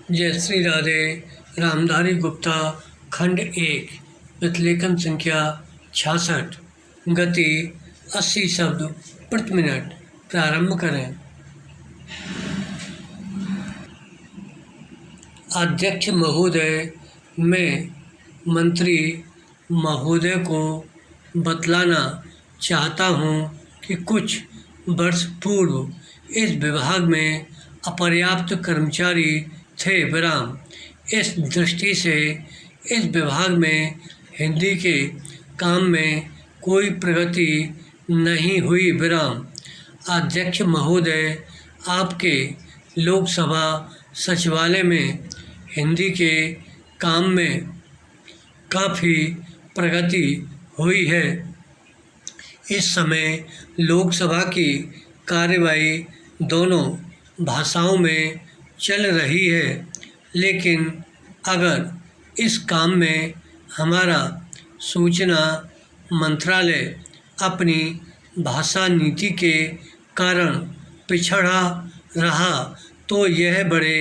जय श्री राधे। रामधारी गुप्ता खंड 1 प्रतिलेखन संख्या 66। गति 80 शब्द प्रति मिनट। प्रारंभ करें। अध्यक्ष महोदय, मैं मंत्री महोदय को बतलाना चाहता हूँ कि कुछ वर्ष पूर्व इस विभाग में अपर्याप्त कर्मचारी थे। विराम। इस दृष्टि से इस विभाग में हिंदी के काम में कोई प्रगति नहीं हुई। विराम। अध्यक्ष महोदय, आपके लोकसभा सचिवालय में हिंदी के काम में काफ़ी प्रगति हुई है। इस समय लोकसभा की कार्यवाही दोनों भाषाओं में चल रही है, लेकिन अगर इस काम में हमारा सूचना मंत्रालय अपनी भाषा नीति के कारण पिछड़ा रहा तो यह बड़े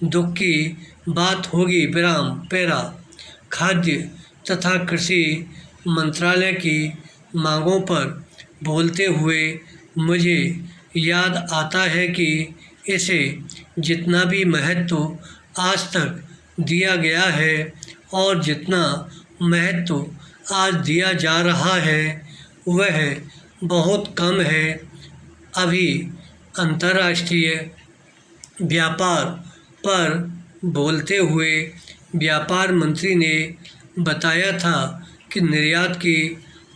दुख की बात होगी। विराम। पैरा। खाद्य तथा कृषि मंत्रालय की मांगों पर बोलते हुए मुझे याद आता है कि इसे जितना भी महत्व आज तक दिया गया है और जितना महत्व आज दिया जा रहा है वह बहुत कम है। अभी अंतर्राष्ट्रीय व्यापार पर बोलते हुए व्यापार मंत्री ने बताया था कि निर्यात की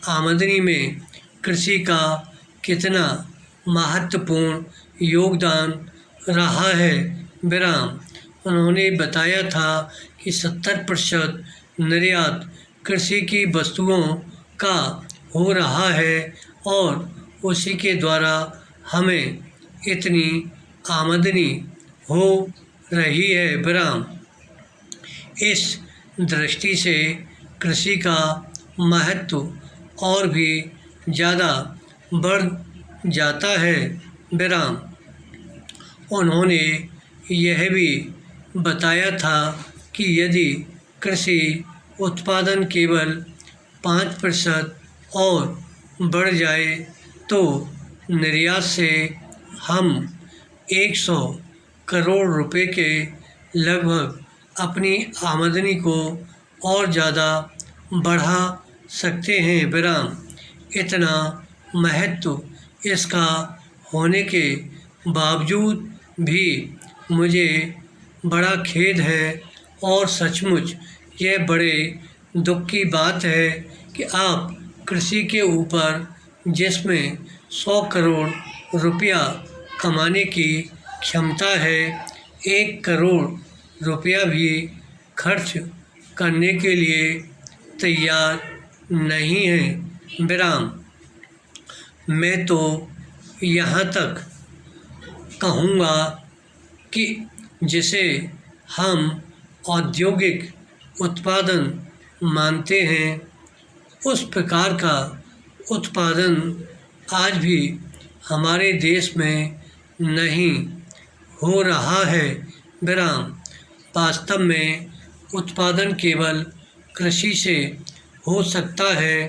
आमदनी में कृषि का कितना महत्वपूर्ण योगदान रहा है। विराम। उन्होंने बताया था कि 70% निर्यात कृषि की वस्तुओं का हो रहा है और उसी के द्वारा हमें इतनी आमदनी हो रही है। विराम। इस दृष्टि से कृषि का महत्व और भी ज़्यादा बढ़ जाता है। विराम। उन्होंने यह भी बताया था कि यदि कृषि उत्पादन केवल 5% और बढ़ जाए तो निर्यात से हम 100 करोड़ रुपए के लगभग अपनी आमदनी को और ज़्यादा बढ़ा सकते हैं। विराम। इतना महत्व इसका होने के बावजूद भी मुझे बड़ा खेद है और सचमुच यह बड़े दुख की बात है कि आप कृषि के ऊपर जिसमें 100 करोड़ रुपया कमाने की क्षमता है, 1 करोड़ रुपया भी खर्च करने के लिए तैयार नहीं है। विराम। मैं तो यहाँ तक कहूँगा कि जिसे हम औद्योगिक उत्पादन मानते हैं उस प्रकार का उत्पादन आज भी हमारे देश में नहीं हो रहा है। विराम। वास्तव में उत्पादन केवल कृषि से हो सकता है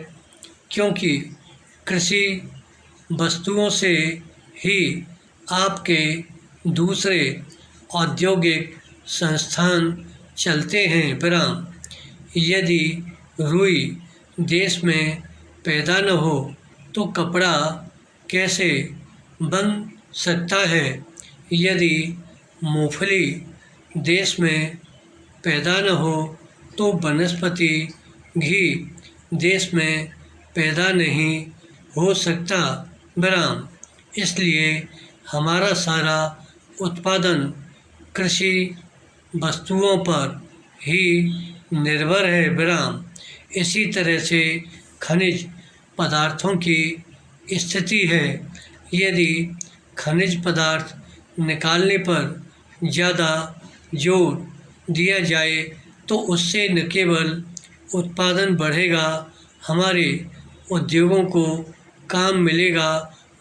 क्योंकि कृषि वस्तुओं से ही आपके दूसरे औद्योगिक संस्थान चलते हैं। विराम। यदि रुई देश में पैदा न हो तो कपड़ा कैसे बन सकता है? यदि मूंगफली देश में पैदा न हो तो वनस्पति घी देश में पैदा नहीं हो सकता। विराम। इसलिए हमारा सारा उत्पादन कृषि वस्तुओं पर ही निर्भर है। विराम। इसी तरह से खनिज पदार्थों की स्थिति है। यदि खनिज पदार्थ निकालने पर ज़्यादा जोर दिया जाए तो उससे न केवल उत्पादन बढ़ेगा, हमारे उद्योगों को काम मिलेगा,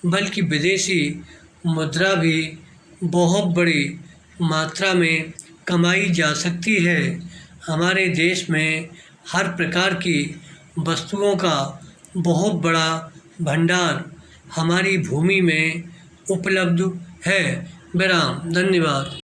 बल्कि विदेशी मुद्रा भी बहुत बड़ी मात्रा में कमाई जा सकती है। हमारे देश में हर प्रकार की वस्तुओं का बहुत बड़ा भंडार हमारी भूमि में उपलब्ध है। विराम। धन्यवाद।